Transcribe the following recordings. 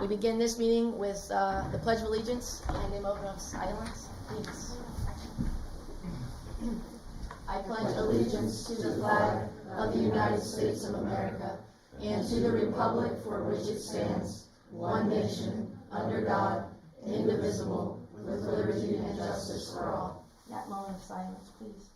We begin this meeting with the Pledge of Allegiance and a moment of silence, please. I pledge allegiance to the flag of the United States of America and to the republic for which it stands, one nation, under God, indivisible, with liberty and justice for all. That moment of silence, please.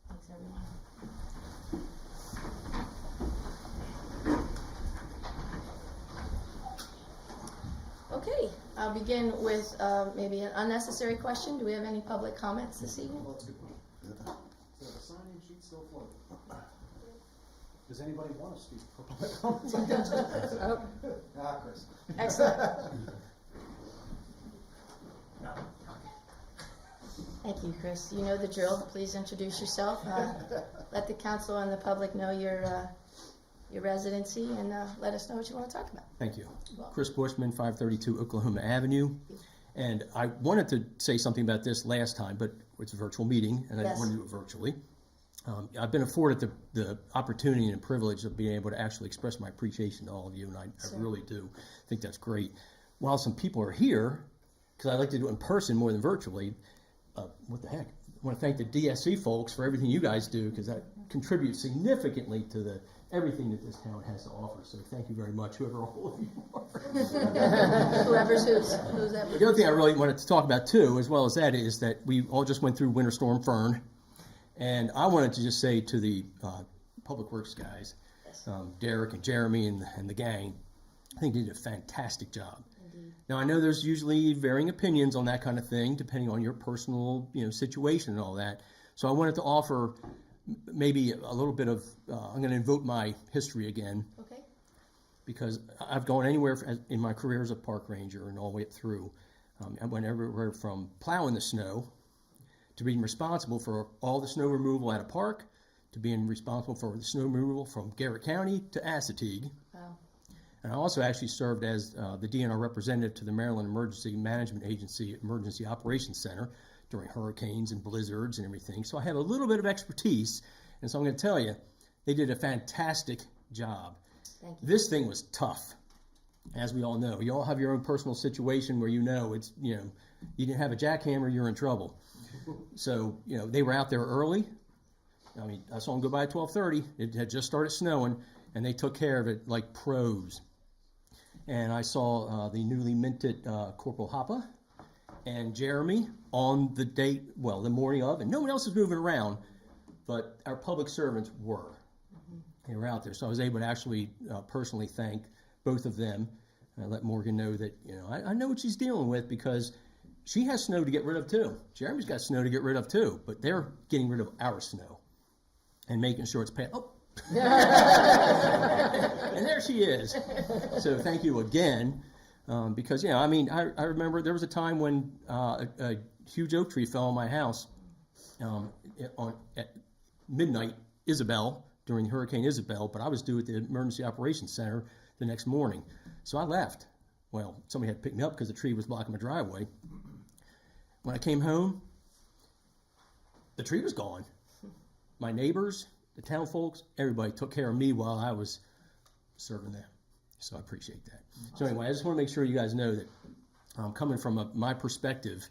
Thanks, everyone. Okay, I'll begin with maybe an unnecessary question. Do we have any public comments this evening? Well, that's a good point. So the sign-in sheet still floating. Does anybody want to speak for public comments? Chris. Excellent. Thank you, Chris. You know the drill. Please introduce yourself. Let the council and the public know your residency, and let us know what you want to talk about. Thank you. Well, Chris Bushman, 532 Oklahoma Avenue. And I wanted to say something about this last time, but it's a virtual meeting, and I didn't want to do it virtually. I've been afforded the opportunity and privilege of being able to actually express my appreciation to all of you, and I really do think that's great. While some people are here, because I like to do it in person more than virtually, what the heck? I want to thank the DSC folks for everything you guys do, because that contributes significantly to everything that this town has to offer. So thank you very much, whoever all of you are. who's that? The other thing I really wanted to talk about too, as well as that, is that we all just went through Winter Storm Fern, and I wanted to just say to the Public Works guys, Derek and Jeremy and the gang, I think they did a fantastic job. Now, I know there's usually varying opinions on that kind of thing, depending on your personal, situation and all that. So I wanted to offer maybe a little bit of, I'm going to invoke my history again. Okay. Because I've gone anywhere in my career as a park ranger and all the way through. I went everywhere from plowing the snow to being responsible for all the snow removal at a park, to being responsible for the snow removal from Carroll County to Assateague. Wow. And I also actually served as the DNR representative to the Maryland Emergency Management Agency Emergency Operations Center during hurricanes and blizzards and everything. So I have a little bit of expertise, and so I'm going to tell you, they did a fantastic job. Thank you. This thing was tough, as we all know. You all have your own personal situation where it's, you didn't have a jackhammer, you're in trouble. So, they were out there early. I mean, I saw them go by at 12:30. It had just started snowing, and they took care of it like pros. And I saw the newly minted Corporal Hoppa and Jeremy on the date, the morning of, and no one else was moving around, but our public servants were. They were out there. So I was able to actually personally thank both of them. And I let Morgan know that, I know what she's dealing with, because she has snow to get rid of too. Jeremy's got snow to get rid of too, but they're getting rid of our snow and making sure it's passed. Oh. And there she is. So thank you again, because I remember there was a time when a huge oak tree fell on my house at midnight, during Hurricane Isabel, but I was due at the Emergency Operations Center the next morning, so I left. Well, somebody had to pick me up because the tree was blocking my driveway. When I came home, the tree was gone. My neighbors, the town folks, everybody took care of me while I was serving them. So I appreciate that. So anyway, I just want to make sure you guys know that coming from my perspective,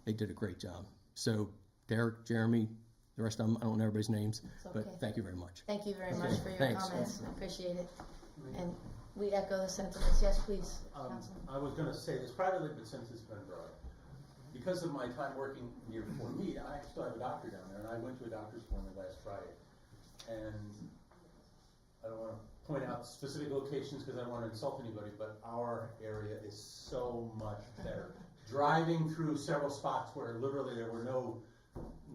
they did a great job. So Derek, Jeremy, the rest of them, I don't know everybody's names, but thank you very much. Thank you very much for your comments. I appreciate it. And we echo the sentiments. Yes, please, Councilman. I was going to say this privately, but since it's been brought up, because of my time working near Fort Meade, I still have a doctor down there, and I went to a doctor's appointment last Friday. And I don't want to point out specific locations because I don't want to insult anybody, but our area is so much better. Driving through several spots where literally there were no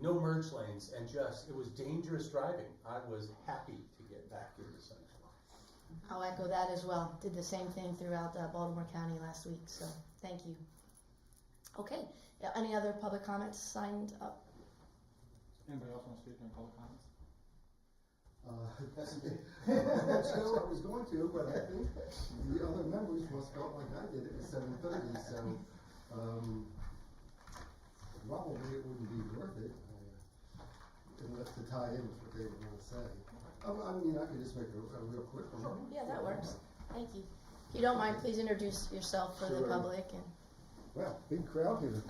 merge lanes, and it was dangerous driving. I was happy to get back into the sunshine. I'll echo that as well. Did the same thing throughout Baltimore County last week, so thank you. Okay, any other public comments signed up? Anybody else want to speak in public comments? That's what I was going to, but I think the other members must felt like I did at 7:30. So probably it wouldn't be worth it, unless to tie in with what they want to say. I mean, I could just make a real quick one. Yeah, that works. Thank you. If you don't mind, please introduce yourself for the Sure. public. And Well, big crowd here.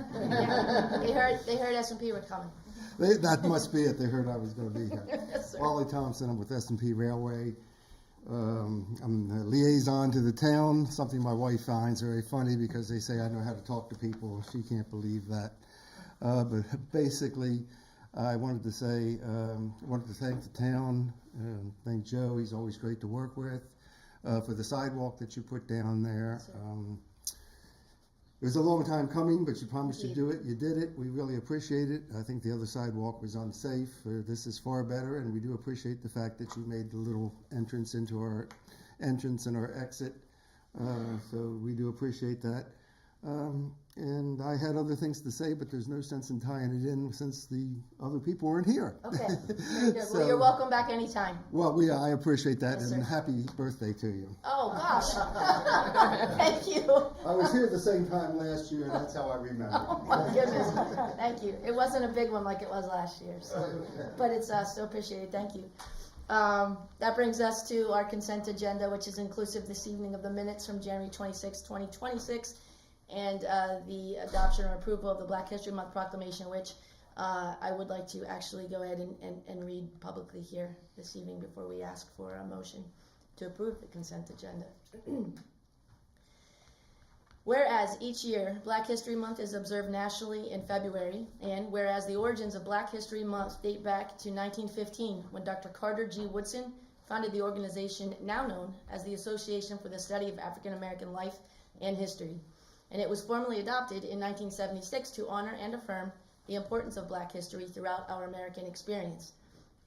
yeah, they heard S&P were coming. That must be it. They heard I was going to be here. Yes, sir. Wally Thompson, I'm with S&P Railway. I'm the liaison to the town, something my wife finds very funny because they say I know how to talk to people. She can't believe that. But basically, I wanted to say, wanted to thank the town, thank Joe, he's always great to work with, for the sidewalk that you put down there. It was a long time coming, but you promised to do it. You did it. We really appreciate it. I think the other sidewalk was unsafe. This is far better, and we do appreciate the fact that you made the little entrance into our entrance and our exit. So we do appreciate that. And I had other things to say, but there's no sense in tying it in since the other people weren't here. Okay. Very good. So- Well, you're welcome back anytime. Well, I appreciate that, Yes, and sir. happy birthday to you. Oh, gosh. Thank you. I was here the same time last year, and that's how I remember. Oh, my goodness. Thank you. It wasn't a big one like it was last year, so, but it's still appreciated. Thank you. That brings us to our consent agenda, which is inclusive this evening of the minutes from January 26, 2026, and the adoption or approval of the Black History Month proclamation, which I would like to actually go ahead and read publicly here this evening before we ask for a motion to approve the consent agenda. Whereas each year, Black History Month is observed nationally in February, and whereas the origins of Black History Month date back to 1915, when Dr. Carter G. Woodson founded the organization now known as the Association for the Study of African American Life and History. And it was formally adopted in 1976 to honor and affirm the importance of Black history throughout our American experience.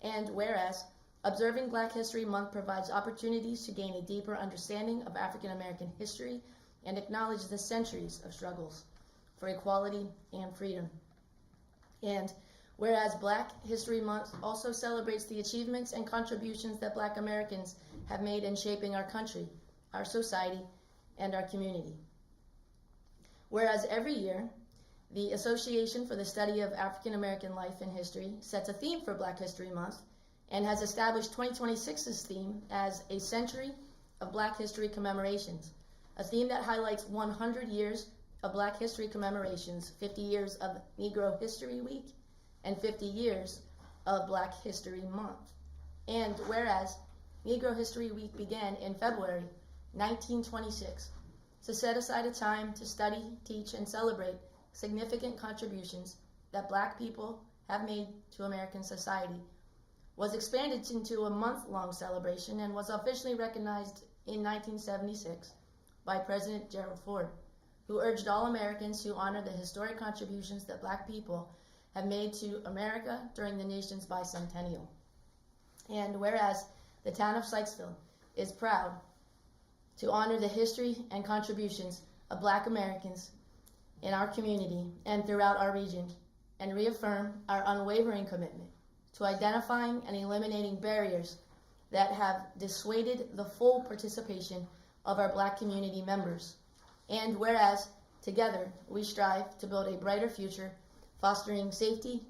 And whereas observing Black History Month provides opportunities to gain a deeper understanding of African American history and acknowledge the centuries of struggles for equality and freedom. And whereas Black History Month also celebrates the achievements and contributions that Black Americans have made in shaping our country, our society, and our community. Whereas every year, the Association for the Study of African American Life and History sets a theme for Black History Month and has established 2026's theme as a century of Black history commemorations, a theme that highlights 100 years of Black history commemorations, 50 years of Negro History Week, and 50 years of Black History Month. And whereas Negro History Week began in February 1926, to set aside a time to study, teach, and celebrate significant contributions that Black people have made to American society, was expanded into a month-long celebration and was officially recognized in 1976 by President Gerald Ford, who urged all Americans to honor the historic contributions that Black people have made to America during the nation's bicentennial. And whereas the town of Sykesville is proud to honor the history and contributions of Black Americans in our community and throughout our region, and reaffirm our unwavering commitment to identifying and eliminating barriers that have dissuaded the full participation of our Black community members. And whereas together we strive to build a brighter future, fostering safety,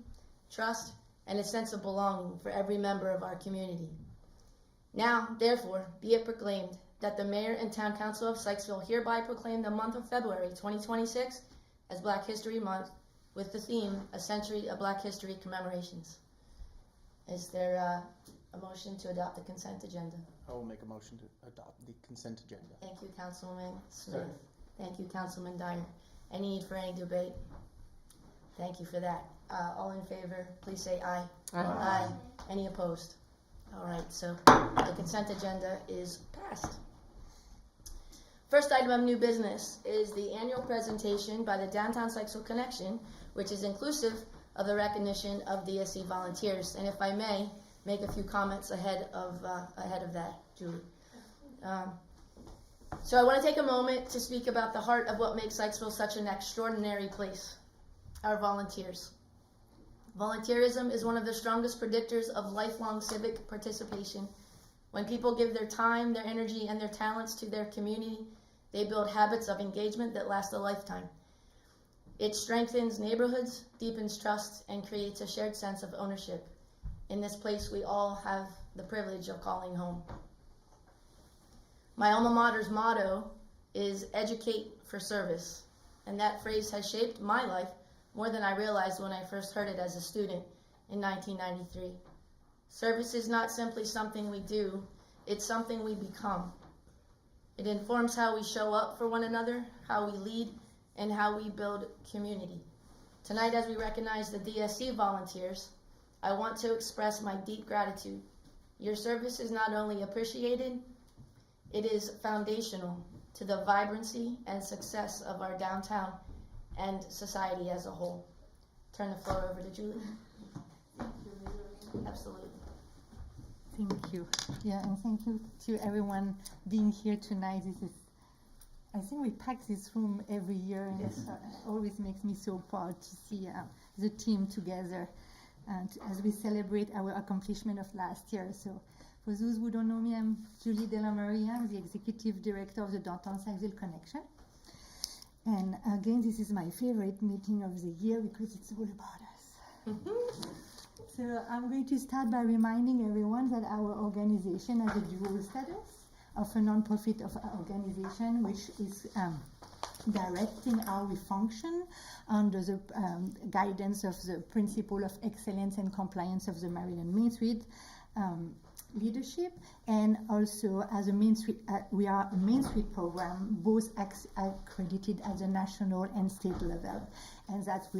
trust, and a sense of belonging for every member of our community. Now, therefore, be it proclaimed that the Mayor and Town Council of Sykesville hereby proclaim the month of February 2026 as Black History Month with the theme, A Century of Black History Commemorations. Is there a motion to adopt the consent agenda? I will make a motion to adopt the consent agenda. Thank you, Councilwoman Smith. Thank you, Councilman Dyer. Any need for any debate? Thank you for that. All in favor, please say aye. Aye. Any opposed? All right, so the consent agenda is passed. First item of new business is the annual presentation by the Downtown Sykesville Connection, which is inclusive of the recognition of DSC volunteers. And if I may, make a few comments ahead of that, Julie. So I want to take a moment to speak about the heart of what makes Sykesville such an extraordinary place, our volunteers. Volunteerism is one of the strongest predictors of lifelong civic participation. When people give their time, their energy, and their talents to their community, they build habits of engagement that last a lifetime. It strengthens neighborhoods, deepens trust, and creates a shared sense of ownership in this place we all have the privilege of calling home. My alma mater's motto is educate for service, and that phrase has shaped my life more than I realized when I first heard it as a student in 1993. Service is not simply something we do, it's something we become. It informs how we show up for one another, how we lead, and how we build community. Tonight, as we recognize the DSC volunteers, I want to express my deep gratitude. Your service is not only appreciated, it is foundational to the vibrancy and success of our downtown and society as a whole. Turn the floor over to Julie. Absolutely. Thank you. Yeah, and thank you to everyone being here tonight. I think we pack this room every year, and Yes. it always makes me so proud to see the team together as we celebrate our accomplishment of last year. So, for those who don't know me, I'm Julie De La Maria. I'm the Executive Director of the Downtown Sykesville Connection. And again, this is my favorite meeting of the year because it's all about us. So I'm going to start by reminding everyone that our organization has a dual status of a non-profit organization, which is directing how we function under the guidance of the principle of excellence and compliance of the Maryland Main Street leadership, and also as a Main Street, we are a Main Street program, both accredited at the national and state level, and that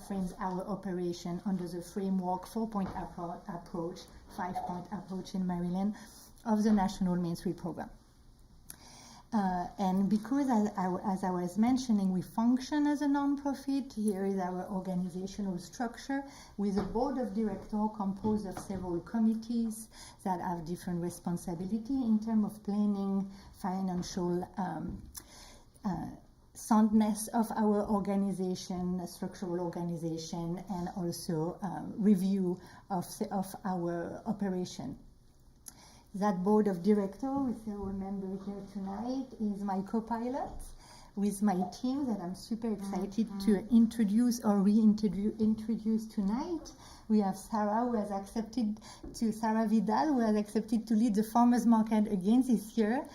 frames our operation under the framework 4-point approach, 5-point approach in Maryland of the National Main Street program. And because, as I was mentioning, we function as a nonprofit, here is our organizational structure with a board of directors composed of several committees that have different responsibility in terms of planning, financial soundness of our organization, structural organization, and also review of our operation. That board of directors, with several members here tonight, is my co-pilot with my team that I'm super excited to introduce or reintroduce tonight. We have Sarah, Sarah Vidal, who has accepted to lead the farmers market again this year,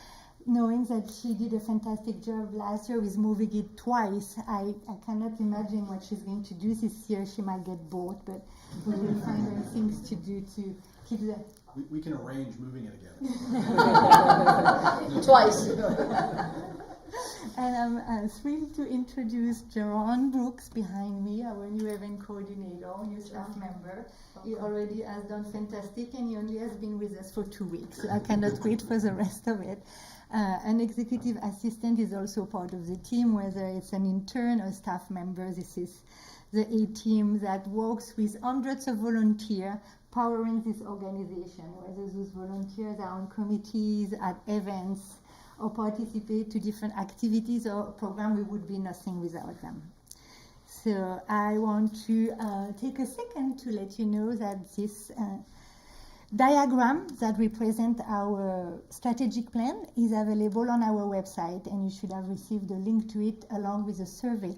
knowing that she did a fantastic job last year with moving it twice. I cannot imagine what she's going to do this year. She might get bored, but we will find her things to do to keep the... We can arrange moving it again. Twice. And I'm thrilled to introduce Jerron Brooks behind me, our new event coordinator, new staff member. He already has done fantastic, and he only has been with us for 2 weeks. So I cannot wait for the rest of it. An executive assistant is also part of the team, whether it's an intern or staff member. This is the A team that works with hundreds of volunteers powering this organization, whether those volunteers are on committees, at events, or participate to different activities or programs. We would be nothing without them. So I want to take a second to let you know that this diagram that represents our strategic plan is available on our website, and you should have received a link to it along with a survey.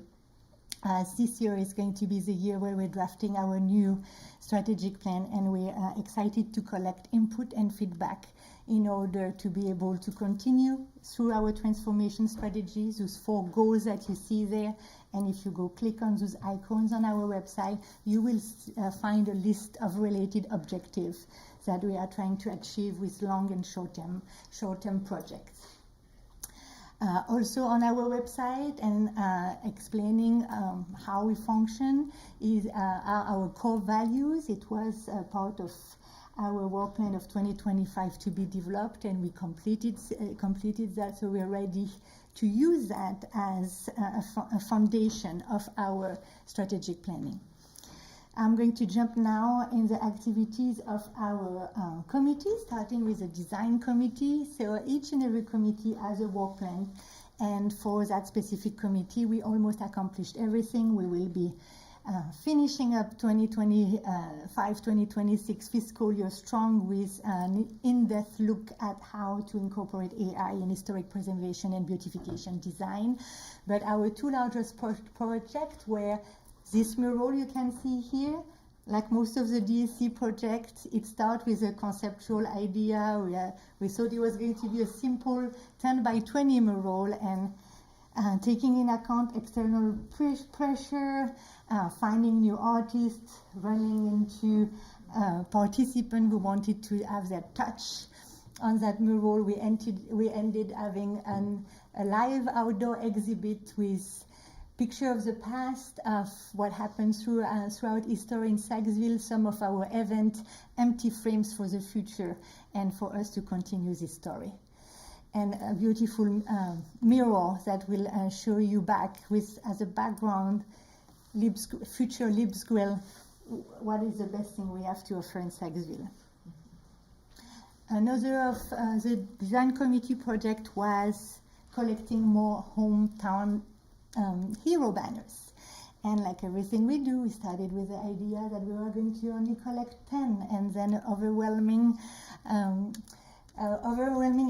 This year is going to be the year where we're drafting our new strategic plan, and we're excited to collect input and feedback in order to be able to continue through our transformation strategies, those 4 goals that you see there. And if you go click on those icons on our website, you will find a list of related objectives that we are trying to achieve with long and short-term projects. Also on our website, and explaining how we function is our core values. It was part of our work plan of 2025 to be developed, and we completed that, so we're ready to use that as a foundation of our strategic planning. I'm going to jump now in the activities of our committee, starting with the design committee. So each and every committee has a work plan, and for that specific committee, we almost accomplished everything. We will be finishing up 2025-2026 fiscal year strong with an in-depth look at how to incorporate AI in historic preservation and beautification design. But our two largest projects were this mural you can see here. Like most of the DSC projects, it started with a conceptual idea. We thought it was going to be a simple 10 by 20 mural, and taking in account external pressure, finding new artists, running into participants who wanted to have their touch on that mural, we ended having a live outdoor exhibit with picture of the past, of what happened throughout history in Sykesville, some of our event, empty frames for the future, and for us to continue this story. And a beautiful mirror that will show you back with, as a background, future Libs Grill, what is the best thing we have to offer in Sykesville. Another of the design committee project was collecting more hometown hero banners. And like everything we do, we started with the idea that we were going to only collect 10, and then overwhelming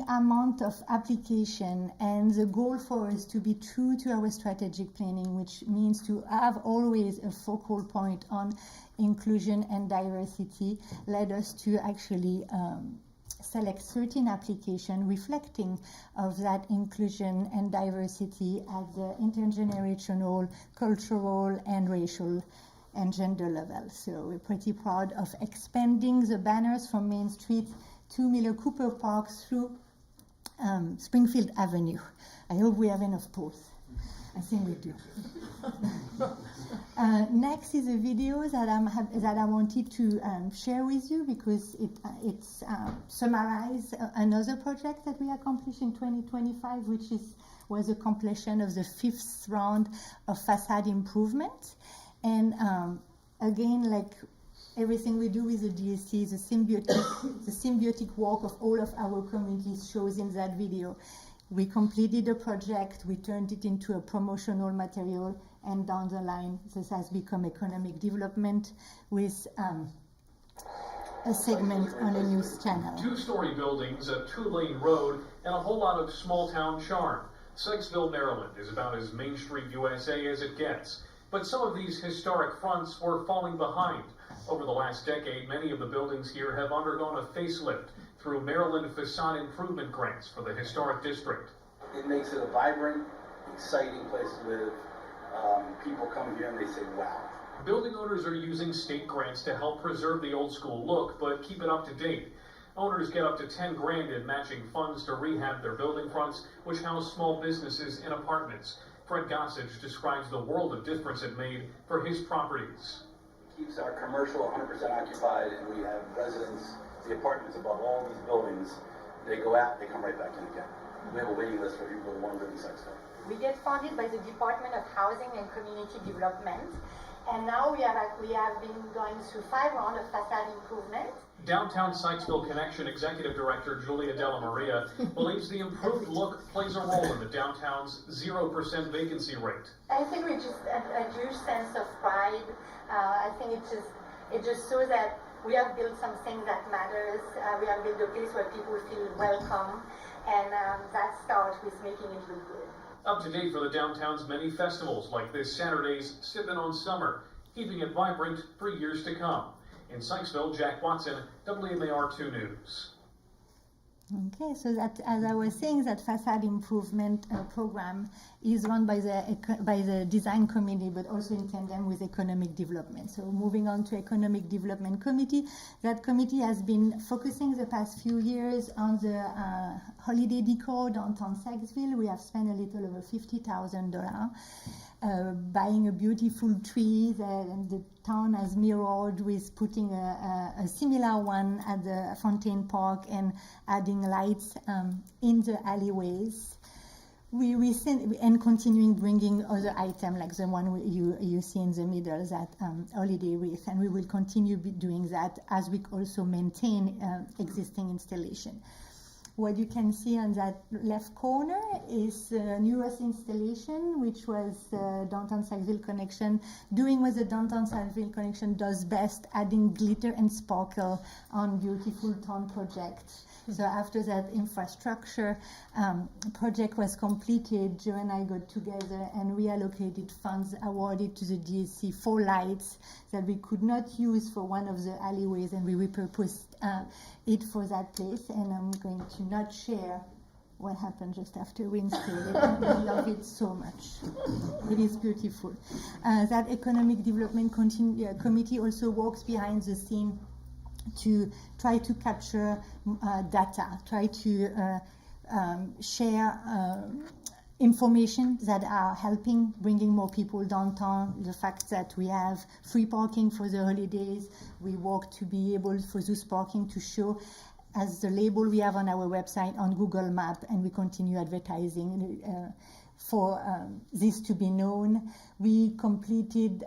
amount of application. And the goal for us to be true to our strategic planning, which means to have always a focal point on inclusion and diversity, led us to actually select certain applications reflecting of that inclusion and diversity at the intergenerational, cultural, and racial and gender level. So we're pretty proud of expanding the banners from Main Street to Miller Cooper Park through Springfield Avenue. I hope we have enough posts. I think we do. Next is a video that I wanted to share with you, because it summarizes another project that we accomplished in 2025, which was a completion of the 5th round of facade improvement. And again, like everything we do with the DSC, the symbiotic work of all of our communities shows in that video. We completed a project, we turned it into a promotional material, and down the line, this has become economic development with a segment on a news channel. 2-story buildings, a 2-lane road, and a whole lot of small-town charm. Sykesville, Maryland is about as Main Street USA as it gets. But some of these historic fronts were falling behind. Over the last decade, many of the buildings here have undergone a facelift through Maryland facade improvement grants for the historic district. It makes it a vibrant, exciting place to live. People come here and they say, wow. Building owners are using state grants to help preserve the old school look, but keep it up to date. Owners get up to $10 grand in matching funds to rehab their building fronts, which house small businesses and apartments. Fred Gossage describes the world of difference it made for his properties. Keeps our commercial 100% occupied, and we have residents, the apartments above all these buildings. They go out, they come right back in again. We have a waiting list for people who want to live in Sykesville. We get funded by the Department of Housing and Community Development, and now we have been going through 5 rounds of facade improvement. Downtown Sykesville Connection Executive Director Julia Della Maria believes the improved look plays a role in the downtown's 0% vacancy rate. I think we just a huge sense of pride. I think it just shows that we have built something that matters. We have built a place where people feel welcome, and that starts with making it look good. Up to date for the downtown's many festivals, like this Saturday's Sippin' on Summer, keeping it vibrant for years to come. In Sykesville, Jack Watson, WMAR 2 News. Okay, so that, as I was saying, that facade improvement program is run by the design committee, but also in tandem with economic development. So moving on to economic development committee, that committee has been focusing the past few years on the holiday decor downtown Sykesville. We have spent a little over $50,000 buying a beautiful tree that the town has mirrored with putting a similar one at the Fontaine Park and adding lights in the alleyways. And continuing bringing other items like the one you see in the middle, that holiday wreath, and we will continue doing that as we also maintain existing installation. What you can see on that left corner is the newest installation, which was Downtown Sykesville Connection, doing what the Downtown Sykesville Connection does best, adding glitter and sparkle on beautiful town projects. So after that infrastructure project was completed, Joe and I got together and reallocated funds awarded to the DSC for lights that we could not use for one of the alleyways, and we repurposed it for that place. And I'm going to not share what happened just after we installed it. I love it so much. It is beautiful. That Economic Development Committee also works behind the scene to try to capture data, try to share information that are helping bringing more people downtown. The fact that we have free parking for the holidays, we work to be able for those parking to show as the label we have on our website on Google Map, and we continue advertising for this to be known. We completed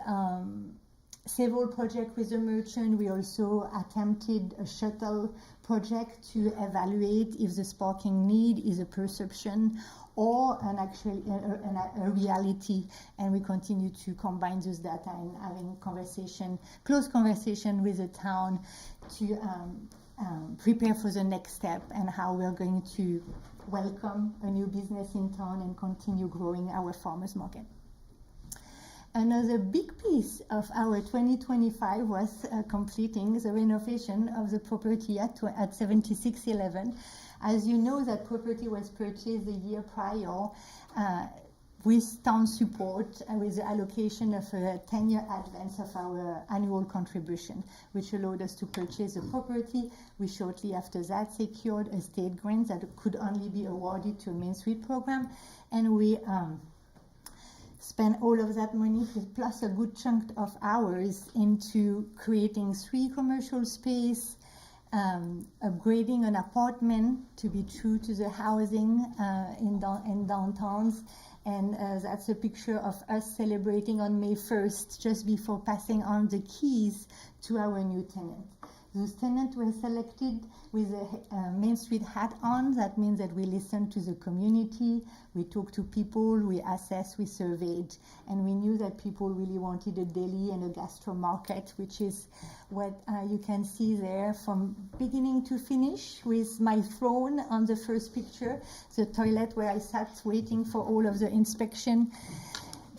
several projects with the merchant. We also attempted a shuttle project to evaluate if the sparking need is a perception or a reality, and we continue to combine those data and having close conversation with the town to prepare for the next step and how we're going to welcome a new business in town and continue growing our farmers market. Another big piece of our 2025 was completing the renovation of the property at 7611. As you know, that property was purchased the year prior with town support, with the allocation of a 10-year advance of our annual contribution, which allowed us to purchase the property. We shortly after that secured a state grant that could only be awarded to a Main Street program, and we spend all of that money plus a good chunk of hours into creating 3 commercial space, upgrading an apartment to be true to the housing in downtowns. And that's a picture of us celebrating on May 1st, just before passing on the keys to our new tenant. Those tenants were selected with a Main Street hat on. That means that we listened to the community, we talked to people, we assessed, we surveyed, and we knew that people really wanted a deli and a gastro market, which is what you can see there from beginning to finish with my throne on the first picture, the toilet where I sat waiting for all of the inspection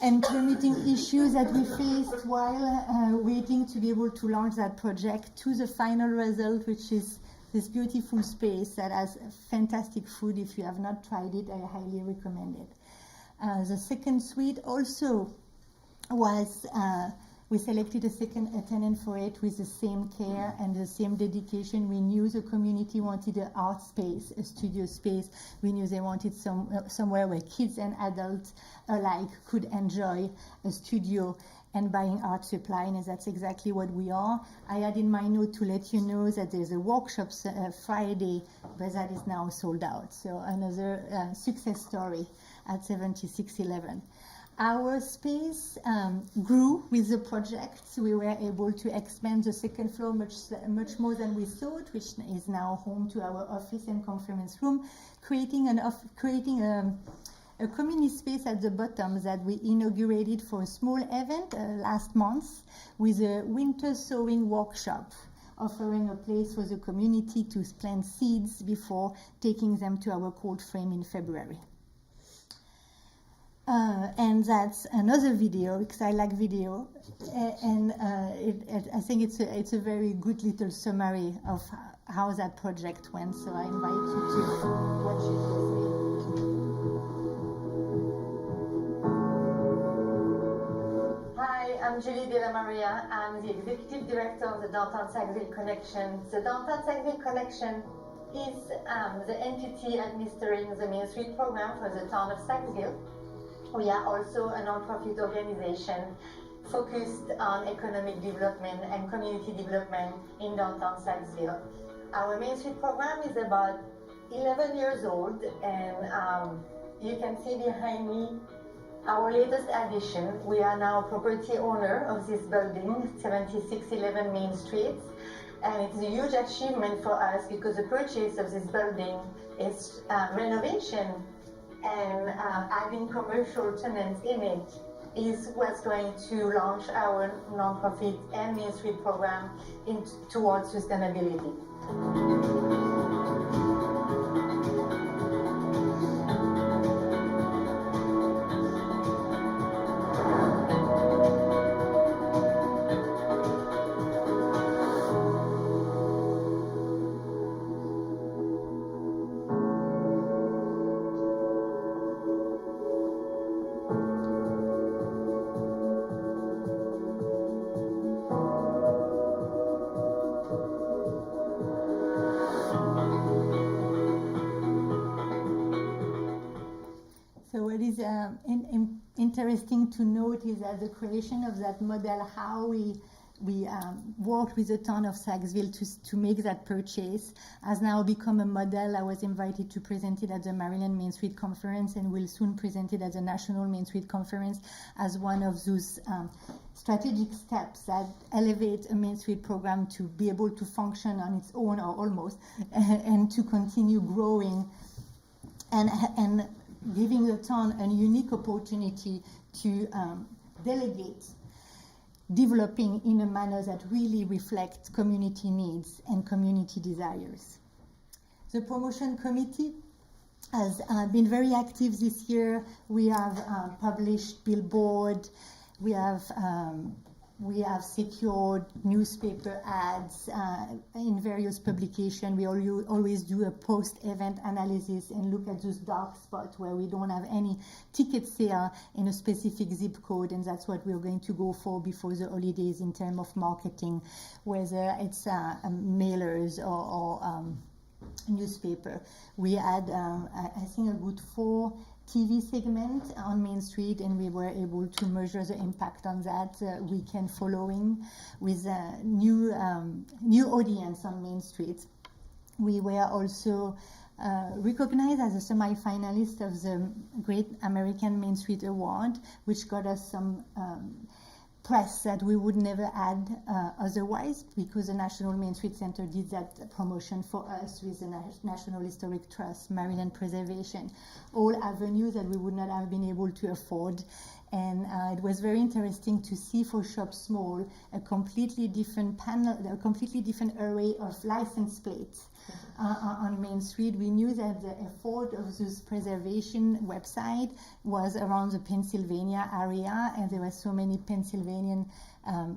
and permitting issues that we faced while waiting to be able to launch that project, to the final result, which is this beautiful space that has fantastic food. If you have not tried it, I highly recommend it. The second suite also was, we selected a tenant for it with the same care and the same dedication. We knew the community wanted an art space, a studio space. We knew they wanted somewhere where kids and adults alike could enjoy a studio and buying art supply, and that's exactly what we are. I had in my note to let you know that there's a workshop Friday, but that is now sold out. So another success story at 7611. Our space grew with the project. We were able to expand the second floor much more than we thought, which is now home to our office and conference room, creating a community space at the bottom that we inaugurated for a small event last month with a winter sowing workshop, offering a place for the community to plant seeds before taking them to our cold frame in February. And that's another video, because I like video, and I think it's a very good little summary of how that project went, so I invite you to watch it with me. Hi, I'm Julie De La Maria. I'm the Executive Director of the Downtown Sykesville Connection. The Downtown Sykesville Connection is the entity administering the Main Street program for the town of Sykesville. We are also a non-profit organization focused on economic development and community development in downtown Sykesville. Our Main Street program is about 11 years old, and you can see behind me our latest addition. We are now property owner of this building, 7611 Main Street, and it's a huge achievement for us because the purchase of this building its renovation and adding commercial tenants in it is what's going to launch our nonprofit and Main Street program towards sustainability. So what is interesting to note is that the creation of that model, how we worked with the town of Sykesville to make that purchase, has now become a model. I was invited to present it at the Maryland Main Street Conference and will soon present it at the National Main Street Conference as one of those strategic steps that elevate a Main Street program to be able to function on its own, or almost, and to continue growing and giving the town a unique opportunity to delegate developing in a manner that really reflects community needs and community desires. The promotion committee has been very active this year. We have published billboard, we have secured newspaper ads in various publications. We always do a post-event analysis and look at those dark spots where we don't have any ticket sale in a specific zip code, and that's what we're going to go for before the holidays in terms of marketing, whether it's mailers or newspaper. We had, I think, a good 4 TV segment on Main Street, and we were able to measure the impact on that weekend following with a new audience on Main Street. We were also recognized as a semi-finalist of the Great American Main Street Award, which got us some press that we would never had otherwise, because the National Main Street Center did that promotion for us with the National Historic Trust, Maryland Preservation, all avenues that we would not have been able to afford. And it was very interesting to see for Shop Small a completely different panel, a completely different array of license plates on Main Street. We knew that the effort of this preservation website was around the Pennsylvania area, and there were so many Pennsylvanian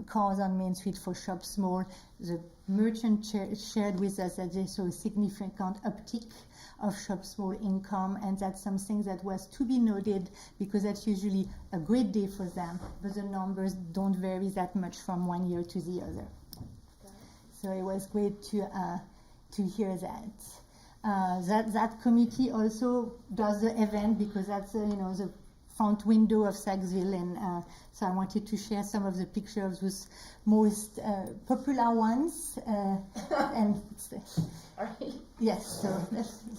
cars on Main Street for Shop Small. The merchant shared with us that they saw a significant uptick of Shop Small income, and that's something that was to be noted, because that's usually a great day for them, but the numbers don't vary that much from one year to the other. So it was great to hear that. That committee also does the event, because that's the front window of Sykesville, and so I wanted to share some of the pictures of those most popular ones. And yes, so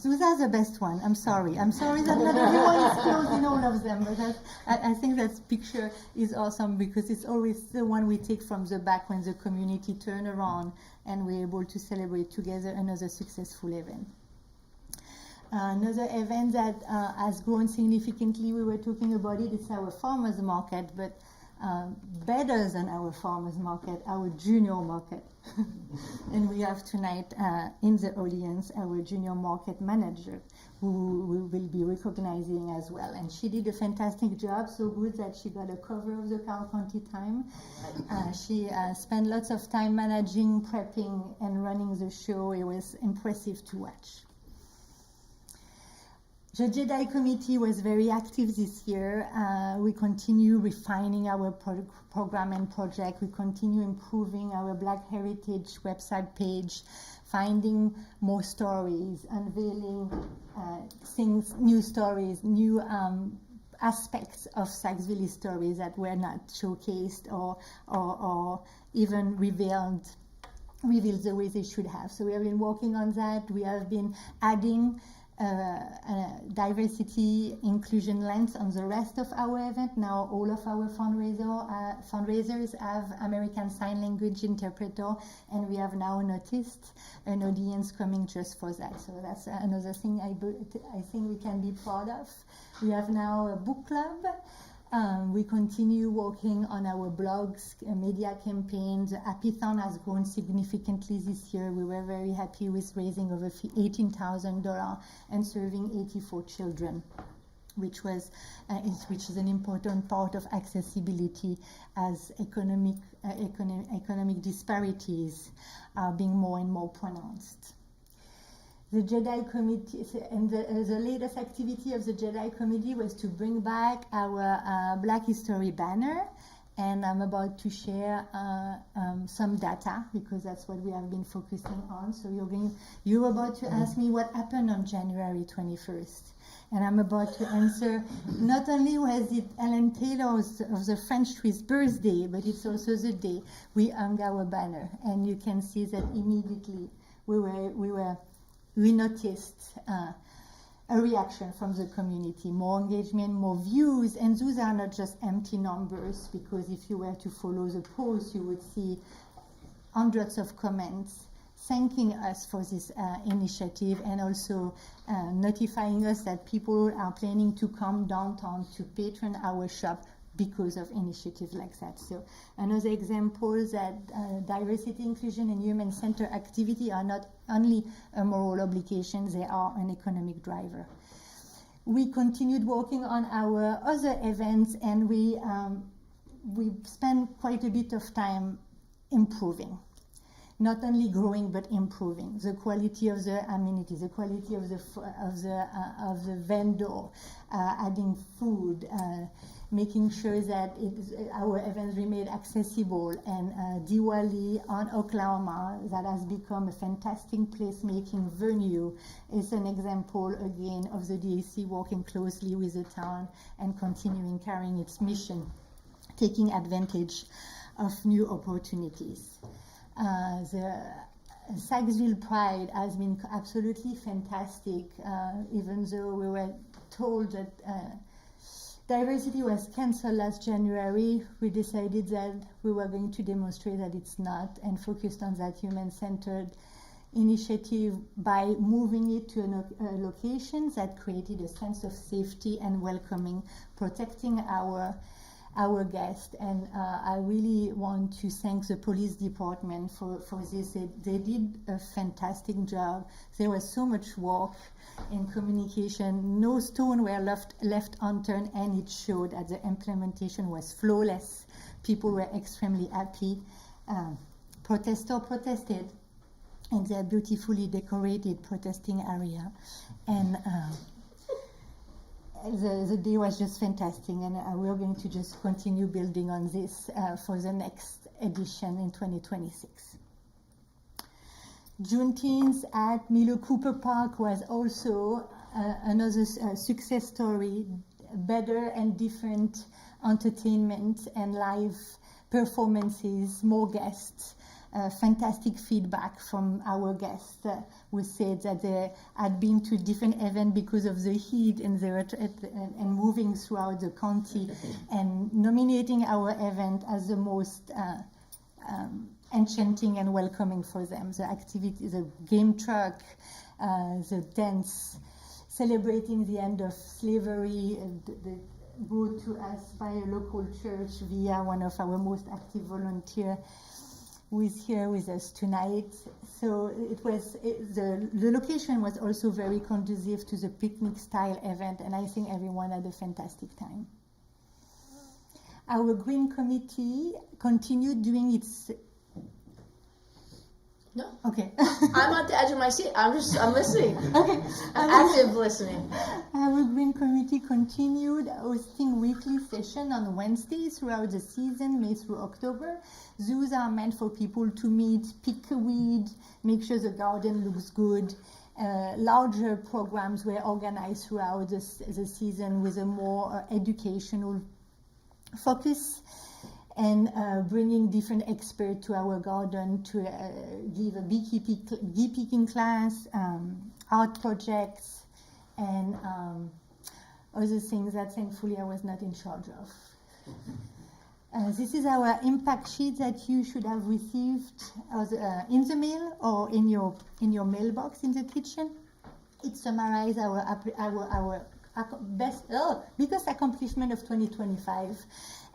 those are the best ones. I'm sorry that not everyone is close in all of them, but I think that picture is awesome, because it's always the one we take from the back when the community turn around and we're able to celebrate together another successful event. Another event that has grown significantly, we were talking about it, it's our farmers market, but better than our farmers market, our junior market. And we have tonight in the audience our junior market manager, who we will be recognizing as well. And she did a fantastic job, so good that she got a cover of the Carroll County Time. She spent lots of time managing, prepping, and running the show. It was impressive to watch. The Jedi Committee was very active this year. We continue refining our program and project. We continue improving our Black Heritage website page, finding more stories, unveiling things, new stories, new aspects of Sykesville stories that were not showcased or even revealed the way they should have. So we have been working on that. We have been adding diversity inclusion lens on the rest of our event. Now all of our fundraisers have American Sign Language interpreter, and we have now noticed an audience coming just for that. So that's another thing I think we can be proud of. We have now a book club. We continue working on our blogs, media campaigns. The Happython has grown significantly this year. We were very happy with raising over $18,000 and serving 84 children, which is an important part of accessibility as economic disparities are being more and more pronounced. The Jedi Committee, and the latest activity of the Jedi Committee was to bring back our Black History banner, and I'm about to share some data because that's what we have been focusing on. So you're about to ask me what happened on January 21st, and I'm about to answer. Not only was it Ellen Taylor's of the French Twist birthday, but it's also the day we hung our banner, and you can see that immediately we noticed a reaction from the community, more engagement, more views, and those are not just empty numbers, because if you were to follow the post, you would see hundreds of comments thanking us for this initiative, and also notifying us that people are planning to come downtown to patron our shop because of initiatives like that. So another example that diversity, inclusion, and human-centered activity are not only a moral obligation, they are an economic driver. We continued working on our other events, and we spent quite a bit of time improving. Not only growing, but improving the quality of the amenities, the quality of the vendor, adding food, making sure that our events remain accessible, and Diwali on Oklahoma, that has become a fantastic placemaking venue, is an example again of the DAC working closely with the town and continuing carrying its mission, taking advantage of new opportunities. The Sykesville Pride has been absolutely fantastic, even though we were told that diversity was cancelled last January. We decided that we were going to demonstrate that it's not, and focused on that human-centered initiative by moving it to a location that created a sense of safety and welcoming, protecting our guests. And I really want to thank the police department for this. They did a fantastic job. There was so much work in communication. No stone were left unturned, and it showed that the implementation was flawless. People were extremely happy. Protesters protested in their beautifully decorated protesting area. And the day was just fantastic, and we're going to just continue building on this for the next edition in 2026. Juneteenth at Milo Cooper Park was also another success story. Better and different entertainment and live performances, more guests. Fantastic feedback from our guests who said that they had been to different events because of the heat and and moving throughout the county, and nominating our event as the most enchanting and welcoming for them. The activity, the game truck, the dance, celebrating the end of slavery, brought to us by a local church via one of our most active volunteers, who is here with us tonight. So the location was also very conducive to the picnic style event, and I think everyone had a fantastic time. Our Green Committee continued doing its... No. Okay. I'm at the edge of my seat. I'm listening. Okay. Active listening. Our Green Committee continued hosting weekly sessions on Wednesdays throughout the season, May through October. Those are meant for people to meet, pick a weed, make sure the garden looks good. Larger programs were organized throughout the season with a more educational focus, and bringing different experts to our garden to give a bee picking class, art projects, and other things that thankfully I was not in charge of. This is our impact sheet that you should have received in the mail or in your mailbox in the kitchen. It summarizes our biggest accomplishment of 2025,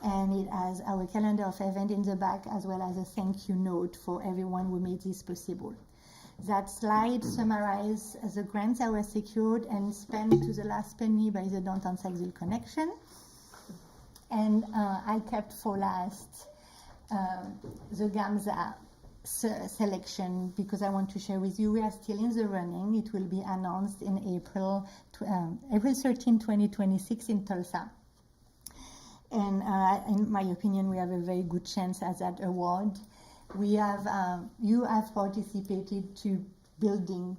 and it has our calendar of events in the back as well as a thank you note for everyone who made this possible. That slide summarizes the grants that were secured and spent to the last penny by the Downtown Sykesville Connection. And I kept for last the GAMSA selection because I want to share with you we are still in the running. It will be announced in April 13, 2026 in Tulsa. And in my opinion, we have a very good chance at that award. We have, you have participated to building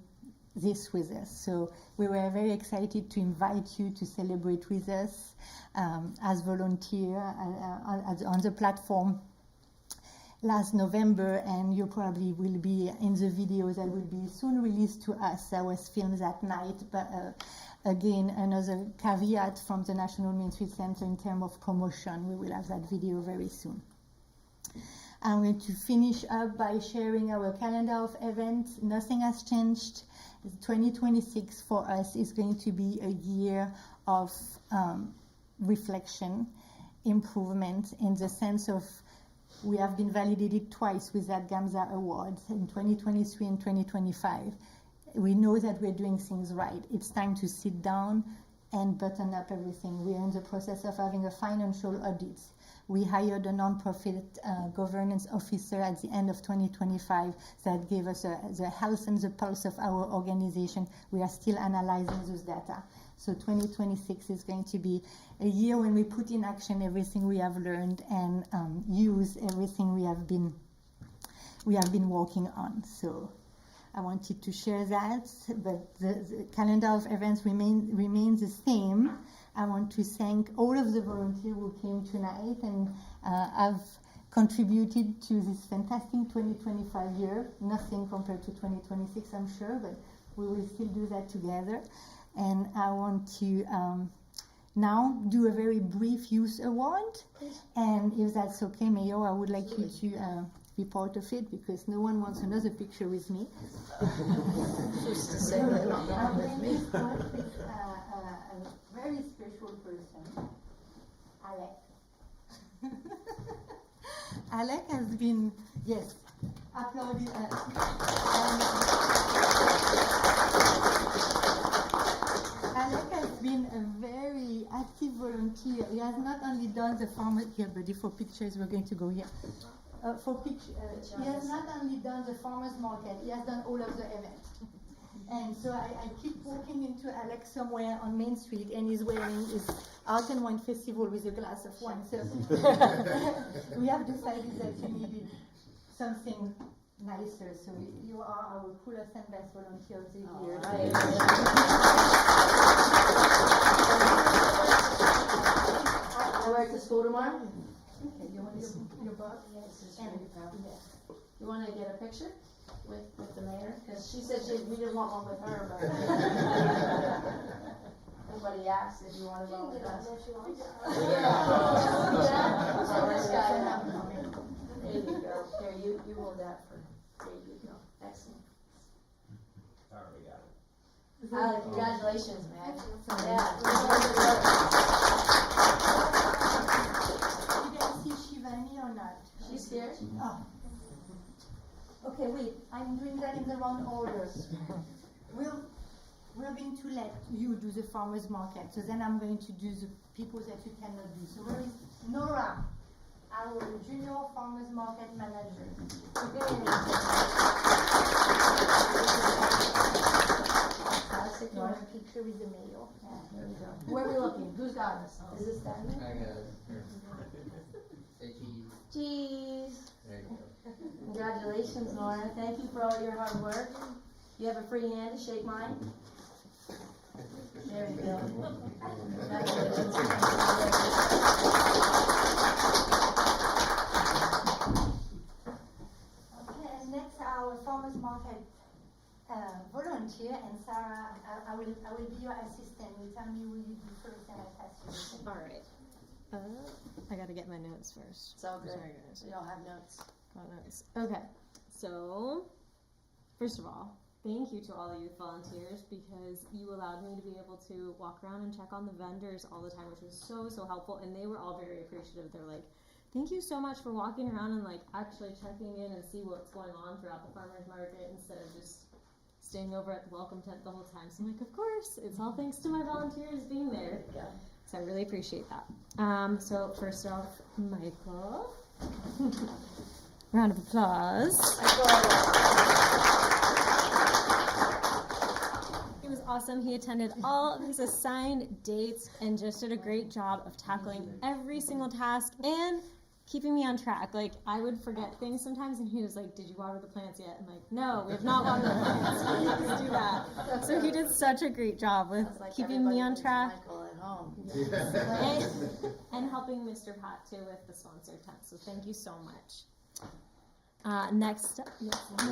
this with us. So we were very excited to invite you to celebrate with us as volunteer on the platform last November, and you probably will be in the videos that will be soon released to us. That was filmed that night, but again, another caveat from the National Main Street Center in terms of promotion. We will have that video very soon. I'm going to finish up by sharing our calendar of events. Nothing has changed. 2026 for us is going to be a year of reflection, improvement, in the sense of we have been validated twice with that GAMSA award in 2023 and 2025. We know that we're doing things right. It's time to sit down and button up everything. We are in the process of having a financial audit. We hired a nonprofit governance officer at the end of 2025 that gave us the health and the pulse of our organization. We are still analyzing those data. So 2026 is going to be a year when we put in action everything we have learned and use everything we have been working on. So I wanted to share that, but the calendar of events remains the same. I want to thank all of the volunteers who came tonight and have contributed to this fantastic 2025 year. Nothing compared to 2026, I'm sure, but we will still do that together. And I want to now do a very brief youth award. And if that's okay, Mayor, I would like you to be part of it because no one wants another picture with me. Just to say that not with me. A very special person, Alec. Alec has been, yes, applauded. Alec has been a very active volunteer. He has not only done the farmers here, buddy, for pictures, we're going to go here. He has not only done the farmers market, he has done all of the events. And so I keep walking into Alex somewhere on Main Street, and he's wearing his Art and Wine Festival with a glass of wine. So we have decided that we needed something nicer. So you are our coolest and best volunteer of the year. I work at school tomorrow. Okay, you want your box? Yes, it's really proud. You want to get a picture with the mayor? Because she said we didn't want one with her, but nobody asked if you wanted one with us. Yeah. So this guy, there you go. There, you hold that for. There you go. Excellent. Already got it. Congratulations, man. Yeah. You guys see Shivani or not? She's here. Oh. Okay, wait. I'm doing that in the wrong order. We're going to let you do the farmers market. So then I'm going to do the people that you cannot do. So where is Nora, our junior farmers market manager? You want a picture with the mayor? Yeah, there we go. Where are we looking? Who's got us? Is this standing? I got it. Say cheese. Cheese. There you go. Congratulations, Nora. Thank you for all your hard work. You have a free hand to shake mine. There you go. Congratulations. Okay, and next our farmers market volunteer. volunteer, and Sarah, I will be your assistant. You tell me who you do first, and I pass you the thing. All right. I gotta get my notes first. It's all good. Sorry, guys. We all have notes. Got notes. Okay. So, first of all, thank you to all the youth volunteers because you allowed me to be able to walk around and check on the vendors all the time, which was so helpful. And they were all very appreciative. They're like, thank you so much for walking around and like actually checking in and see what's going on throughout the farmers market instead of just staying over at the welcome tent the whole time. So I'm like, of course, it's all thanks to my volunteers being there. Yeah. So I really appreciate that. So first off, Michael. Round of applause. He was awesome. He attended all of his assigned dates and just did a great job of tackling every single task and keeping me on track. Like, I would forget things sometimes, and he was like, did you water the plants yet? I'm like, no, we have not watered the plants. Please do that. So he did such a great job with keeping me on track. Michael at home. And helping Mr. Pat, too, with the sponsored tent. So thank you so much. Next up, yes. All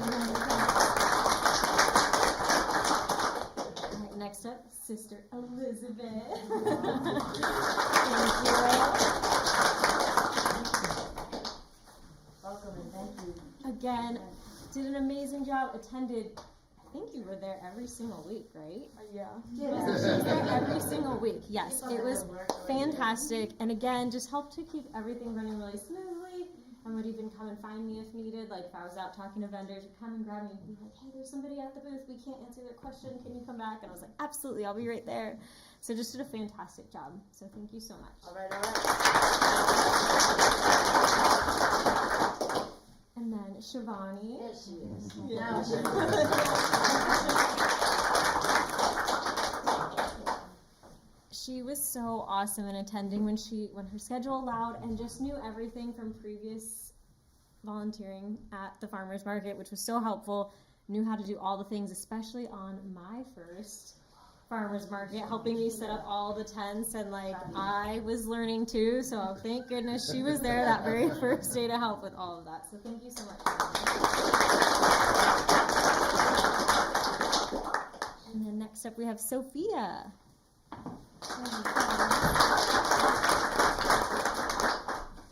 right, next up, Sister Elizabeth. Thank you. Welcome and thank you. Again, did an amazing job, attended, I think you were there every single week, right? Yeah. She was there every single week, yes. It was fantastic, and again, just helped to keep everything running really smoothly, and would even come and find me if needed. Like, if I was out talking to vendors, would come and grab me and be like, hey, there's somebody at the booth, we can't answer their question, can you come back? And I was like, absolutely, I'll be right there. So just did a fantastic job, so thank you so much. All right, all right. And then Shivani. There she is. Yeah. Now she She was so awesome in attending when her schedule allowed, and just knew everything from previous volunteering at the farmers market, which was so helpful. Knew how to do all the things, especially on my first farmers market, helping me set up all the tents, and like I was learning too, so thank goodness she was there that very first day to help with all of that. So thank you so much. And then next up we have Sophia.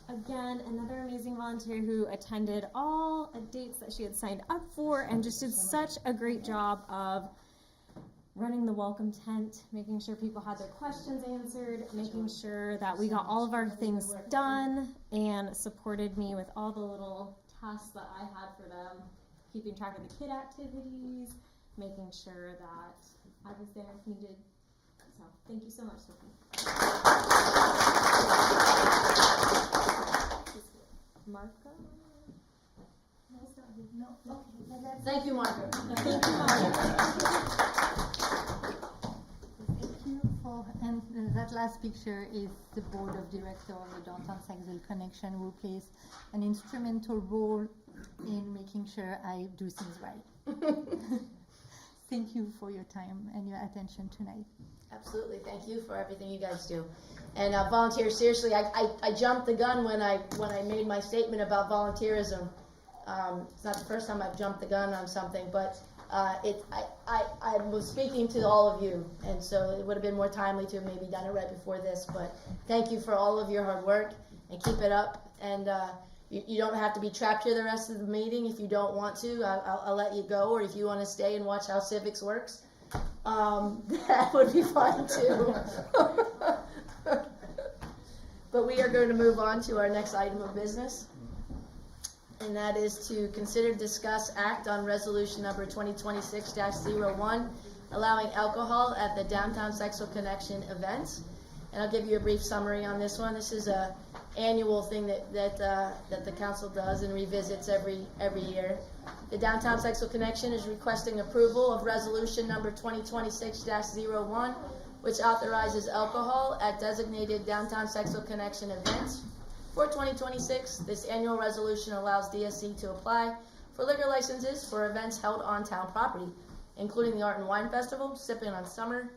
Again, another amazing volunteer who attended all dates that she had signed up for and just did such a great job of running the welcome tent, making sure people had their questions answered, making sure that we got all of our things done, and supported me with all the little tasks that I had for them, keeping track of the kid activities, making sure that I was there if needed. So thank you so much, Sophie. Marco? No, okay. Thank you, Margaret. Thank you, Marco. Thank you for, and that last picture is the board of directors of the Downtown Sykesville Connection, who plays an instrumental role in making sure I do things right. Thank you for your time and your attention tonight. Absolutely. Thank you for everything you guys do. And volunteers, seriously, I jumped the gun when I made my statement about volunteerism. It's not the first time I've jumped the gun on something, but I was speaking to all of you, and so it would have been more timely to have maybe done it right before this. But thank you for all of your hard work, and keep it up. And you don't have to be trapped here the rest of the meeting if you don't want to. I'll let you go, or if you want to stay and watch how civics works, that would be fine too. But we are going to move on to our next item of business, and that is to consider, discuss, act on resolution number 2026-01, allowing alcohol at the Downtown Sykesville Connection events. And I'll give you a brief summary on this one. This is a annual thing that the council does and revisits every year. The Downtown Sykesville Connection is requesting approval of resolution number 2026-01, which authorizes alcohol at designated Downtown Sykesville Connection events. For 2026, this annual resolution allows DSC to apply for liquor licenses for events held on town property, including the Art and Wine Festival, Sippin' on Summer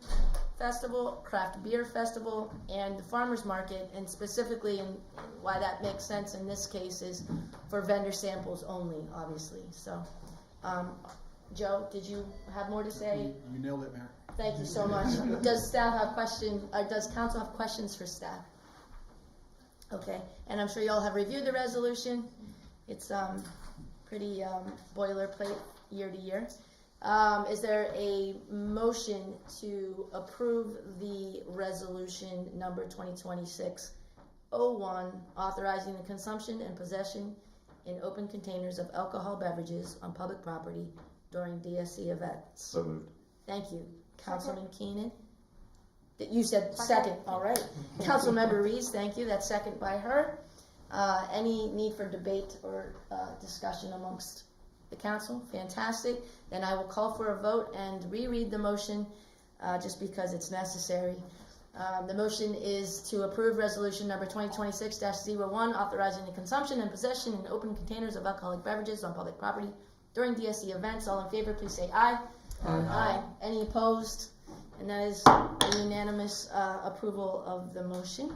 Festival, Craft Beer Festival, and the Farmers Market. And specifically, and why that makes sense in this case is for vendor samples only, obviously. So Joe, did you have more to say? You nailed it, Mayor. Thank you so much. Does staff have questions, does council have questions for staff? Okay, and I'm sure you all have reviewed the resolution. It's pretty boilerplate year to year. Is there a motion to approve the resolution number 2026-01, authorizing the consumption and possession in open containers of alcohol beverages on public property during DSC events? So moved. Thank you. Councilman Keenan? You said second, all right. Councilmember Reese, thank you. That's second by her. Any need for debate or discussion amongst the council? Fantastic. Then I will call for a vote and reread the motion just because it's necessary. The motion is to approve resolution number 2026-01, authorizing the consumption and possession in open containers of alcoholic beverages on public property during DSC events. All in favor, please say aye. Aye. Any opposed? And that is a unanimous approval of the motion.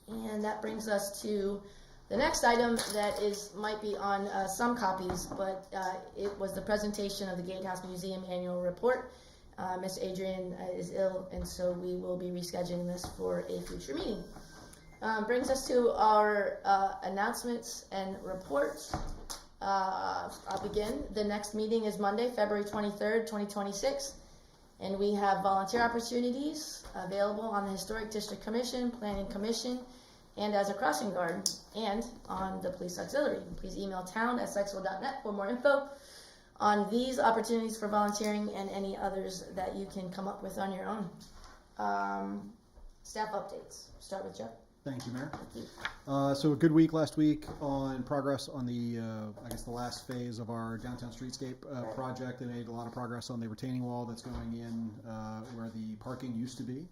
And that brings us to the next item that might be on some copies, but it was the presentation of the Gatehouse Museum annual report. Miss Adrian is ill, and so we will be rescheduling this for a future meeting. Brings us to our announcements and reports. I'll begin. The next meeting is Monday, February 23rd, 2026, and we have volunteer opportunities available on the Historic District Commission, Planning Commission, and as a crossing guard, and on the Police Auxiliary. Please email town@sykesville.net for more info on these opportunities for volunteering and any others that you can come up with on your own. Staff updates. Start with Jeff. Thank you, Mayor. So a good week last week on progress on the, I guess the last phase of our downtown streetscape project. They made a lot of progress on the retaining wall that's going in where the parking used to be.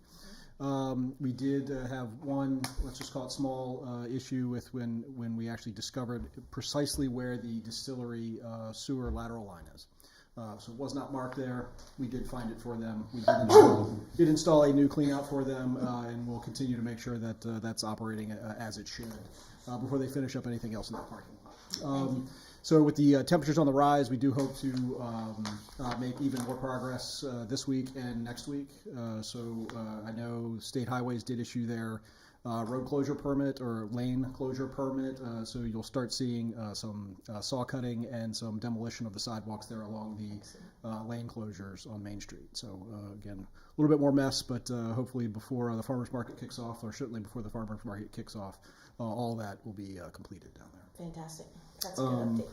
We did have one, let's just call it small issue with when we actually discovered precisely where the distillery sewer lateral line is. So it was not marked there. We did find it for them. We did install a new clean out for them, and we'll continue to make sure that that's operating as it should before they finish up anything else in that parking lot. So with the temperatures on the rise, we do hope to make even more progress this week and next week. I know State Highways did issue their road closure permit or lane closure permit, so you'll start seeing some saw cutting and some demolition of the sidewalks there along the lane closures on Main Street. So again, a little bit more mess, but hopefully before the farmers market kicks off, or certainly before the farmers market kicks off, all that will be completed down there. Fantastic. That's a good update.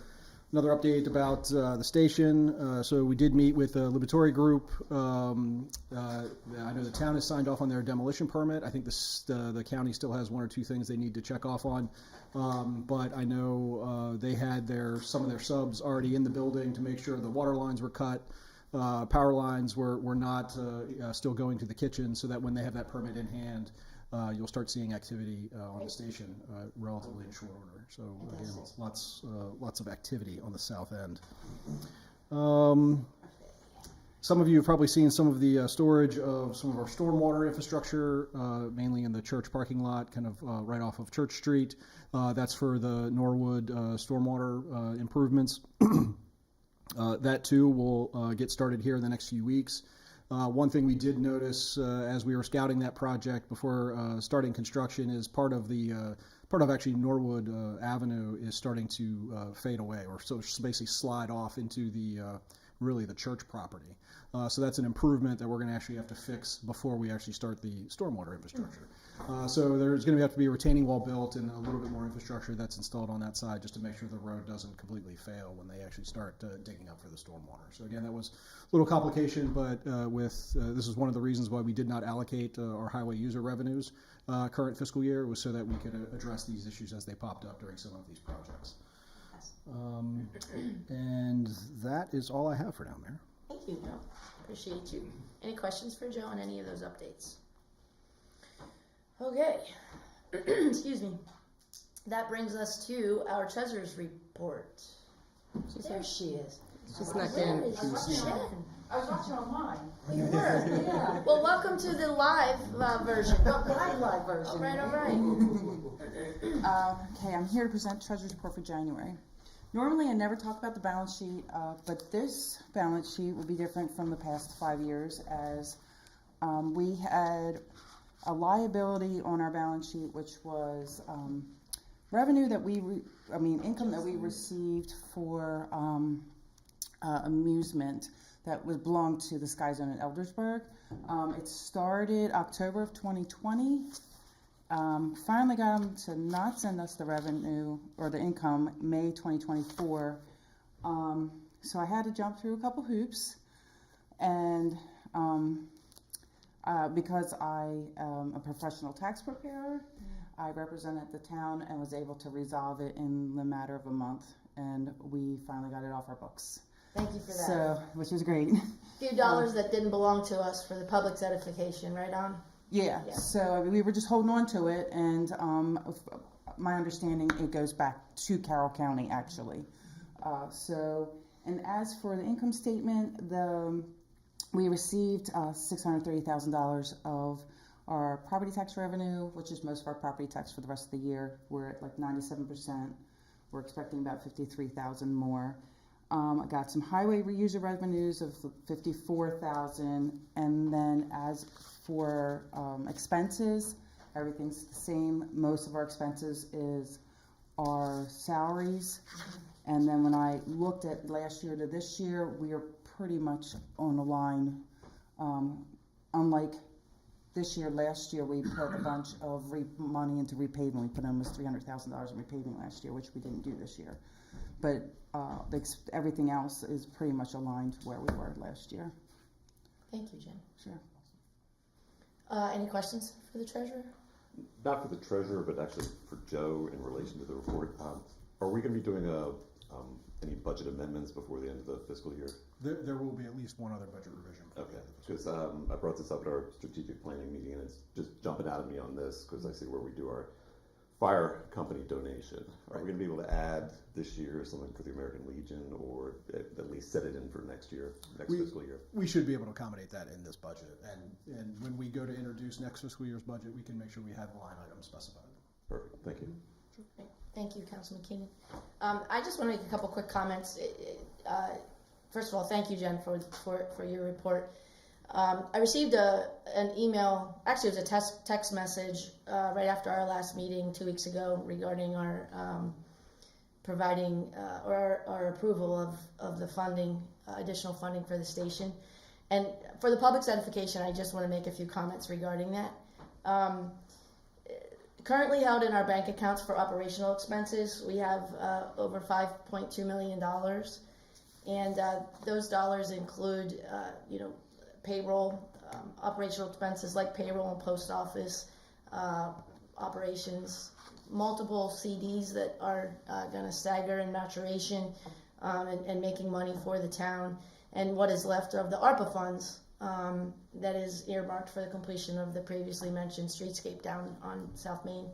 Another update about the station. So we did meet with the Liberatory Group. I know the town has signed off on their demolition permit. I think the county still has one or two things they need to check off on. But I know they had some of their subs already in the building to make sure the water lines were cut. Power lines were not still going to the kitchen, so that when they have that permit in hand, you'll start seeing activity on the station relatively in short order. So again, lots of activity on the south end. Some of you have probably seen some of the storage of some of our stormwater infrastructure, mainly in the church parking lot, kind of right off of Church Street. That's for the Norwood stormwater improvements. That too will get started here in the next few weeks. One thing we did notice as we were scouting that project before starting construction is part of actually Norwood Avenue is starting to fade away, or so basically slide off into the church property. So that's an improvement that we're going to actually have to fix before we actually start the stormwater infrastructure. So there's going to have to be a retaining wall built and a little bit more infrastructure that's installed on that side just to make sure the road doesn't completely fail when they actually start digging up for the stormwater. So again, that was a little complication, but this is one of the reasons why we did not allocate our highway user revenues current fiscal year, was so that we could address these issues as they popped up during some of these projects. And that is all I have for now, Mayor. Thank you, Joe. Appreciate you. Any questions for Joe on any of those updates? Okay. Excuse me. That brings us to our treasurer's report. There she is. She's not there. I was watching online. You were? Yeah. Well, welcome to the live version. Live version. All right. Okay, I'm here to present Treasurer's Report for January. Normally, I never talk about the balance sheet, but this balance sheet will be different from the past 5 years, as we had a liability on our balance sheet, which was revenue that income that we received for amusement that belonged to the Sky Zone in Eldersburg. It started October of 2020. Finally got them to not send us the revenue or the income May 2024. So I had to jump through a couple hoops, and because I am a professional tax preparer, I represented the town and was able to resolve it in the matter of a month, and we finally got it off our books. Thank you for that. So, which was great. A few dollars that didn't belong to us for the public's edification, right on? Yeah. So we were just holding on to it, and my understanding, it goes back to Carroll County actually. And as for the income statement, we received $630,000 of our property tax revenue, which is most of our property tax for the rest of the year. We're at like 97%. We're expecting about 53,000 more. I got some highway reuser revenues of 54,000, and then as for expenses, everything's the same. Most of our expenses is our salaries, and then when I looked at last year to this year, we are pretty much on the line. Unlike this year, last year we put a bunch of money into repaving. We put almost $300,000 in repaving last year, which we didn't do this year. But everything else is pretty much aligned to where we were last year. Thank you, Jen. Sure. Any questions for the treasurer? Not for the treasurer, but actually for Joe in relation to the report. Are we going to be doing any budget amendments before the end of the fiscal year? There will be at least one other budget revision. Okay, because I brought this up at our strategic planning meeting, and it's just jumping out at me on this because I see where we do our fire company donation. Are we going to be able to add this year something for the American Legion, or at least set it in for next fiscal year? We should be able to accommodate that in this budget, and when we go to introduce next fiscal year's budget, we can make sure we have the line items specified. Perfect, thank you. Thank you, Councilman Keenan. I just want to make a couple quick comments. First of all, thank you, Jen, for your report. I received an email, actually it was a text message right after our last meeting 2 weeks ago regarding our providing our approval of the funding, additional funding for the station. And for the public's edification, I just want to make a few comments regarding that. Currently held in our bank accounts for operational expenses, we have over $5.2 million. And those dollars include, payroll, operational expenses like payroll and post office operations, multiple CDs that are going to stagger in maturation and making money for the town, and what is left of the ARPA funds that is earmarked for the completion of the previously mentioned streetscape down on South Main.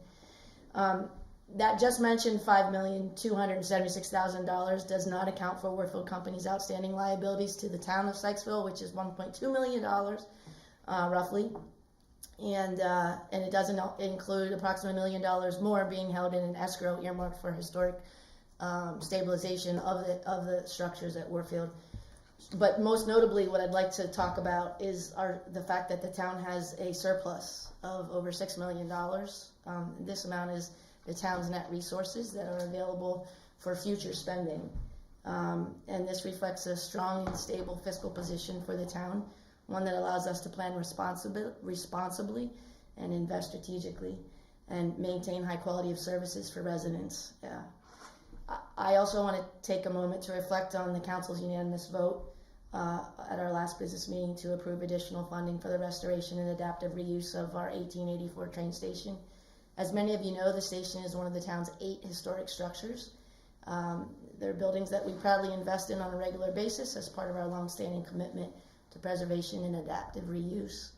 That just mentioned $5,276,000 does not account for Warfield Company's outstanding liabilities to the town of Sykesville, which is $1.2 million, roughly. And it doesn't include approximately $1 million more being held in an escrow earmarked for historic stabilization of the structures at Warfield. But most notably, what I'd like to talk about is the fact that the town has a surplus of over $6 million. This amount is the town's net resources that are available for future spending. And this reflects a strong and stable fiscal position for the town, one that allows us to plan responsibly and invest strategically and maintain high quality of services for residents. I also want to take a moment to reflect on the council's unanimous vote at our last business meeting to approve additional funding for the restoration and adaptive reuse of our 1884 train station. As many of you know, the station is one of the town's 8 historic structures. They're buildings that we proudly invest in on a regular basis as part of our longstanding commitment to preservation and adaptive reuse.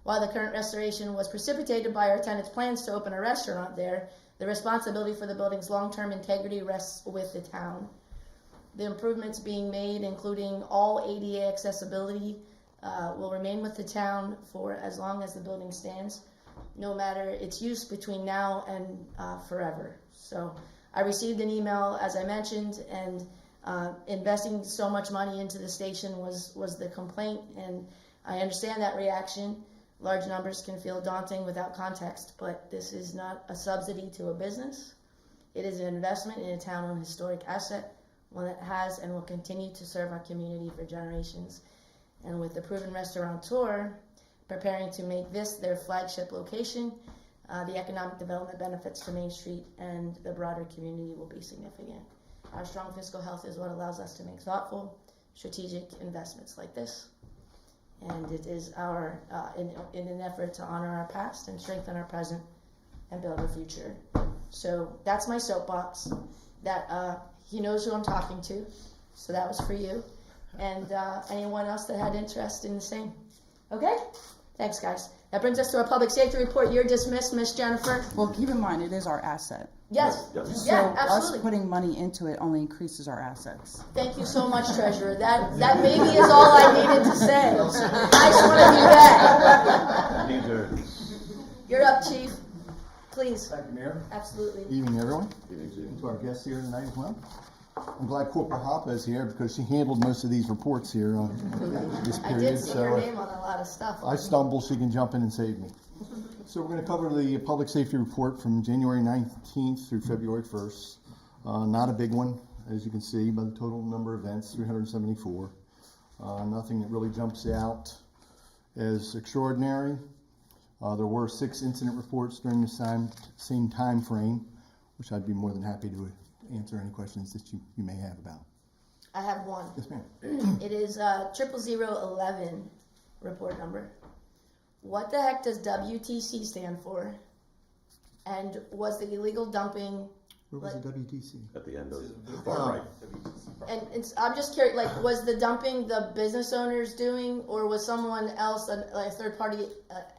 While the current restoration was precipitated by our tenants' plans to open a restaurant there, the responsibility for the building's long-term integrity rests with the town. The improvements being made, including all ADA accessibility, will remain with the town for as long as the building stands, no matter its use between now and forever. So I received an email, as I mentioned, and investing so much money into the station was the complaint, and I understand that reaction. Large numbers can feel daunting without context, but this is not a subsidy to a business. It is an investment in a town-owned historic asset, one that has and will continue to serve our community for generations. And with the proven restaurateur preparing to make this their flagship location, the economic development benefits to Main Street and the broader community will be significant. Our strong fiscal health is what allows us to make thoughtful, strategic investments like this. And it is our, in an effort to honor our past and strengthen our present and build our future. So that's my soapbox. That he knows who I'm talking to, so that was for you. And anyone else that had interest in the same. Okay? Thanks, guys. That brings us to our public safety report. You're dismissed, Miss Jennifer. Well, keep in mind, it is our asset. Yes. Yes. Yeah, So absolutely. us putting money into it only increases our assets. Thank you so much, Treasurer. That maybe is all I needed to say. Nice one of you back. You're up, Chief. Please. Thank you, Mayor. Absolutely. Evening, everyone. Evening to our guests here tonight as well. I'm glad Corporal Hoppe is here because she handled most of these reports here on this I period. did see your name on a lot of stuff. I stumble, she can jump in and save me. So we're going to cover the public safety report from January 19th through February 1st. Not a big one, as you can see, by the total number of events, 374. Nothing that really jumps out as extraordinary. There were 6 incident reports during the same time frame, which I'd be more than happy to answer any questions that you may have about. I have one. Yes, ma'am. It is 00011 report number. What the heck does WTC stand for? And was the illegal dumping? Where was the WTC? At the end of the far right. And I'm just curious, like, was the dumping the business owners doing, or was someone else, like a third party?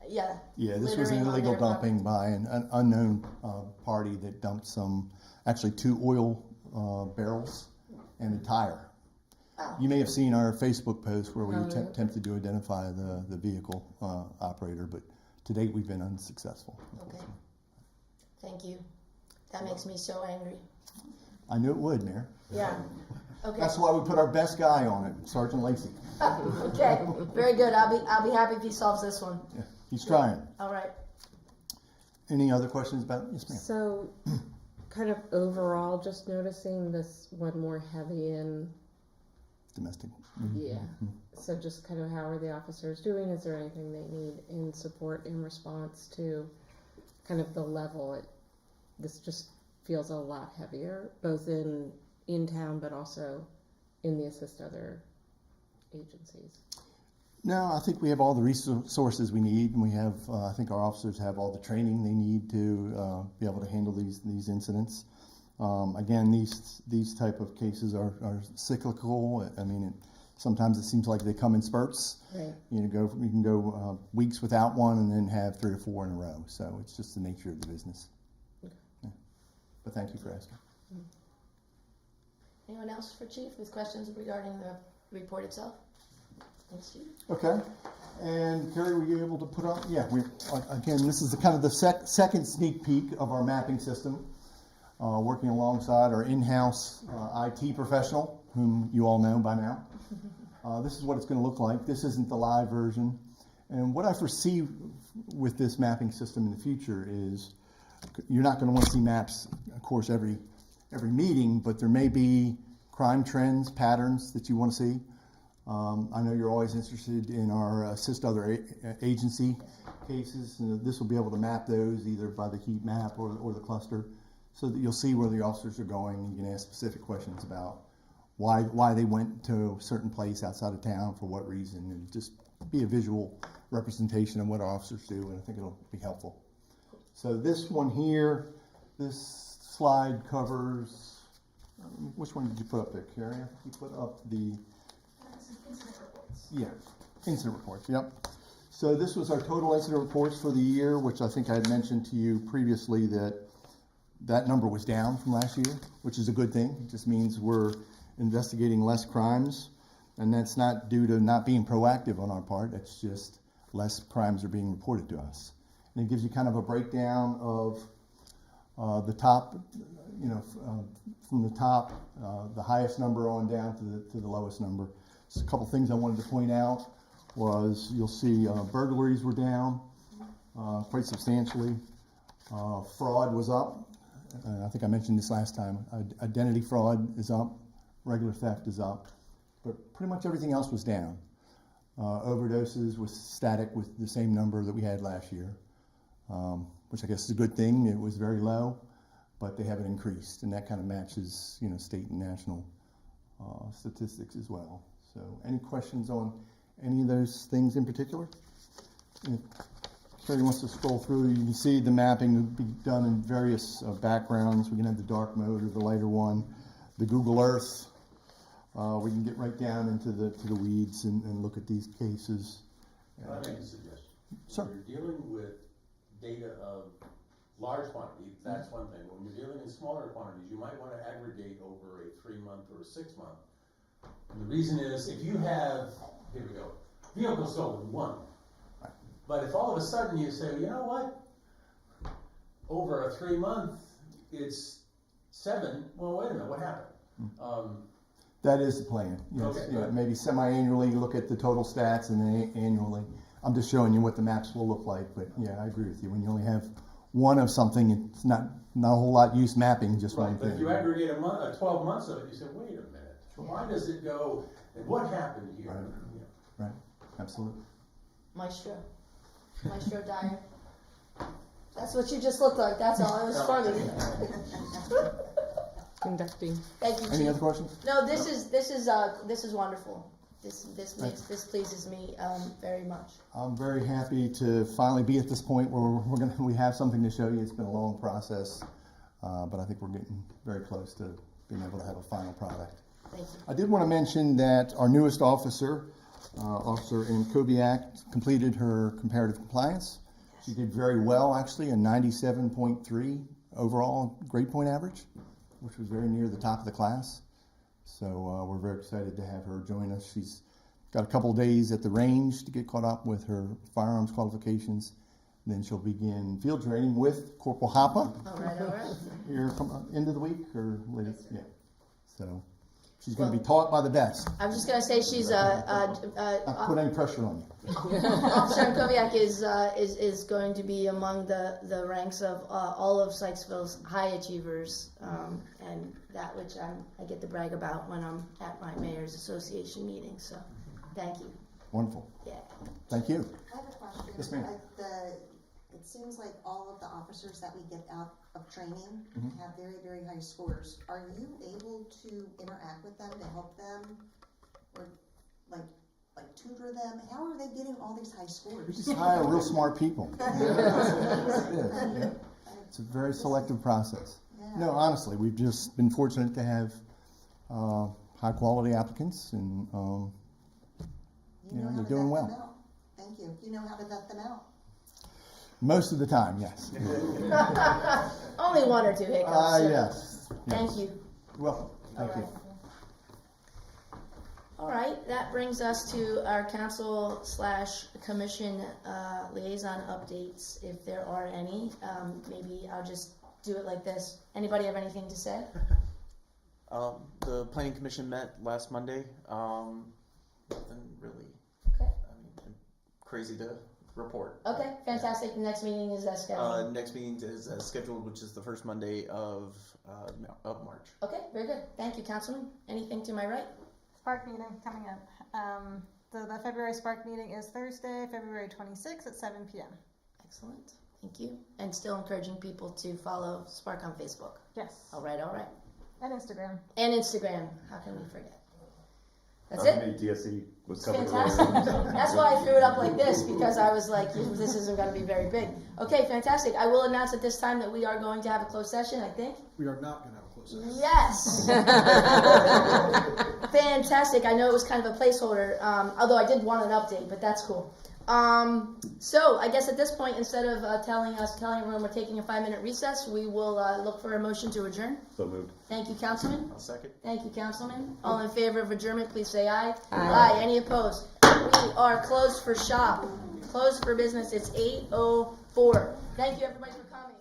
Yeah, this was an littering on illegal their dumping by an unknown party that dumped actually 2 oil barrels and a tire. Oh. You may have seen our Facebook post where we attempted to identify the vehicle operator, but to date we've been unsuccessful. Okay. Thank you. That makes me so angry. I knew it would, Mayor. Yeah. Okay. That's why we put our best guy on it, Sergeant Lacey. Okay. Very good. I'll be happy if he solves this one. Yeah, he's trying. All right. Any other questions about it? Yes, ma'am. So, kind of overall, just noticing this one more heavy in Domestic. Yeah. So just kind of how are the officers doing? Is there anything they need in support in response to kind of the level? This just feels a lot heavier, both in town, but also in the assist other agencies. No, I think we have all the resources we need, and we have. I think our officers have all the training they need to be able to handle these incidents. Again, these type of cases are cyclical. I mean, sometimes it seems like they come in spurts. Right. You can go weeks without one, and then have 3 or 4 in a row. So it's just the nature of the business. Okay. Yeah. But thank you for asking. Anyone else for Chief with questions regarding the report itself? Thanks, Chief. Okay. And Carrie, were you able to put up? Yeah. Again, this is the second sneak peek of our mapping system. Working alongside our in-house IT professional, whom you all know by now. This is what it's going to look like. This isn't the live version. And what I foresee with this mapping system in the future is you're not going to want to see maps, of course, every meeting, but there may be crime trends, patterns that you want to see. I know you're always interested in our assist other agency cases. And this will be able to map those either by the heat map or the cluster, so that you'll see where the officers are going. You can ask specific questions about why they went to a certain place outside of town, for what reason, and just be a visual representation of what our officers do, and I think it'll be helpful. So this one here, this slide covers, which one did you put up there, Carrie? I think you put up the incident reports. Yeah, incident reports, yep. So this was our total incident reports for the year, which I think I had mentioned to you previously that number was down from last year, which is a good thing. It just means we're investigating less crimes, and that's not due to not being proactive on our part. It's just less crimes are being reported to us. And it gives you kind of a breakdown of the top, from the top, the highest number on down to the lowest number. Just a couple things I wanted to point out was you'll see burglaries were down quite substantially. Fraud was up. I think I mentioned this last time. Identity fraud is up. Regular theft is up. But pretty much everything else was down. Overdoses was static with the same number that we had last year, which I guess is a good thing. It was very low, but they haven't increased, and that kind of matches, state and national statistics as well. So, any questions on any of those things in particular? If Terry wants to scroll through, you can see the mapping will be done in various backgrounds. We can have the dark mode or the lighter one, the Google Earth. We can get right down into the weeds and look at these cases. Can I make a suggestion? Sure. When you're dealing with data of large quantities, that's one thing. When you're dealing in smaller quantities, you might want to aggregate over a 3-month or a 6-month. And the reason is, if you have, here we go, vehicle stolen, 1. But if all of a sudden you say, you know what, over a 3-month, it's 7, well, wait a minute, what happened? That is the plan. Yes. Okay, Yeah, maybe semi-annually look at the total stats, and then annually. I'm just showing you what the maps will look like. But yeah, I agree with you. When you only have one of something, it's not a whole lot use mapping just one Right, but thing. if you aggregate a 12 months of it, you say, wait a minute, why does it go, and what happened here? Right. Yeah. Right. Absolutely. Maestro Dyer. That's what you just looked like. That's all. It was funny. Conducting. Thank you, Chief. Any other questions? No, this is wonderful. This pleases me very much. I'm very happy to finally be at this point where we have something to show you. It's been a long process, but I think we're getting very close to being able to have a final product. Thank you. I did want to mention that our newest officer, Officer in Kobiak, completed her comparative compliance. She did very well, actually, a 97.3 overall grade point average, which was very near the top of the class. So we're very excited to have her join us. She's got a couple days at the range to get caught up with her firearms qualifications. And then she'll begin field training with Corporal Hoppa. All right. Here, end of the week or later? Yeah. So she's going to be taught by the best. I'm just going to say she's Not put any pressure on you. Officer Koviak is going to be among the ranks of all of Sykesville's high achievers, and that which I get to brag about when I'm at my Mayor's Association meeting. So, thank you. Wonderful. Yeah. Thank you. I have a question. Yes, ma'am. It seems like all of the officers that we get out of training Mhm. have very, very high scores. Are you able to interact with them to help them, or like tutor them? How are they getting all these high scores? We just hire real smart people. Yeah. It's a very selective process. Yeah. No, honestly, we've just been fortunate to have high quality applicants, and they're doing well. Out? Thank you. You know how to vet them out? Most of the time, yes. Only 1 or 2 hiccups. So Yes. Thank you. You're welcome. Thank you. All right, that brings us to our council/commission liaison updates, if there are any. Maybe I'll just do it like this. Anybody have anything to say? The planning commission met last Monday. Nothing really Okay. crazy to report. Okay, fantastic. The next meeting is scheduled. Next meeting is scheduled, which is the first Monday of March. Okay, very good. Thank you, Councilman. Anything to my right? Spark meeting coming up. The February Spark meeting is Thursday, February 26th at 7 p.m. Excellent. Thank you. And still encouraging people to follow Spark on Facebook. Yes. All right. And Instagram. How can we forget? That's it? DSC was covered. Fantastic. That's why I threw it up like this, because I was like, this isn't going to be very big. Okay, fantastic. I will announce at this time that we are going to have a closed session, I think. We are not going to have a closed session. Yes. Fantastic. I know it was kind of a placeholder, although I did want an update, but that's cool. So I guess at this point, instead of telling everyone we're taking a 5-minute recess, we will look for a motion to adjourn. So moved. Thank you, Councilman. I'll second. Thank you, Councilman. All in favor of adjournment, please say aye. Aye. Any opposed? We are closed for shop. Closed for business. It's 8:04. Thank you, everybody, for coming.